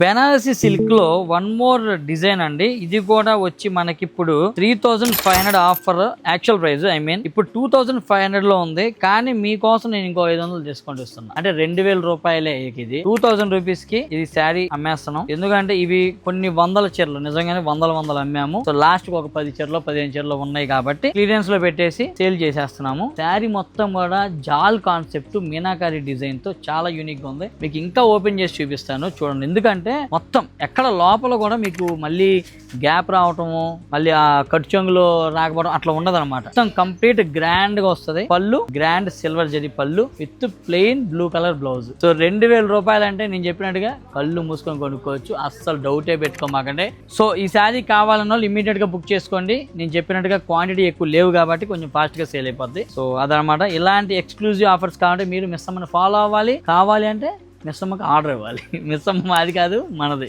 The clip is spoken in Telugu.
బెనారసి సిల్క్ లో వన్ మోర్ డిజైన్ అండి. ఇది కూడా వచ్చి మనకి ఇప్పుడు 3500 ఆఫర్. యాక్చువల్ ప్రైస్ ఇప్పుడు 2500 లో ఉంది. కానీ మీకోసం నేను ఇంకో 500 డిస్కౌంట్ ఇస్తున్నా. అంటే 2000 రూపాయలే. ఇది 2000 రూపీస్ కి ఇది శారీ అమ్మేస్తున్నాం. ఎందుకంటే ఇవి కొన్ని వందల చీరలు నిజంగానే వందలు అమ్మాము. సో లాస్ట్ ఒక 10 చీరలు 15 చీరలు ఉన్నాయి కాబట్టి క్లియరెన్స్ లో పెట్టేసి సేల్ చేసేస్తున్నాము. శారీ మొత్తం కూడా జాల్ కాన్సెప్ట్ మీనాకారి డిజైన్ తో చాలా యూనిక్ గా ఉంది. మీకు ఇంకా ఓపెన్ చేసి చూపిస్తాను చూడండి. ఎందుకంటే మొత్తం ఎక్కడ లోపల కూడా మీకు మళ్ళీ గ్యాప్ రావటము, మళ్ళీ ఆ కట్చంగులో రాకపోవడం అట్లా ఉండదు అనమాట. మొత్తం కంప్లీట్ గ్రాండ్ గా వస్తుంది. పళ్ళు గ్రాండ్ సిల్వర్ జరీ పళ్ళు with plain blue colour blouse. So 2000 రూపాయలు అంటే నేను చెప్పినట్టుగా కళ్ళు మూసుకొని కొనుక్కోవచ్చు. అస్సలు డౌటే పెట్టుకోమాకండి. సో ఈ శారీ కావాలన్న వాళ్ళు ఇమీడియట్ గా బుక్ చేసుకోండి. నేను చెప్పినట్టుగా క్వాంటిటీ ఎక్కువ లేవు కాబట్టి కొంచెం ఫాస్ట్ గా సేల్ అయిపోద్ది. సో అదనమాట. ఇలాంటి ఎక్స్క్లూజివ్ ఆఫర్స్ కావాలంటే మీరు మిస్ అమ్మని ఫాలో అవ్వాలి. కావాలి అంటే మిస్ అమ్మకి ఆర్డర్ ఇవ్వాలి. మిస్ అమ్మ అది కాదు మనది.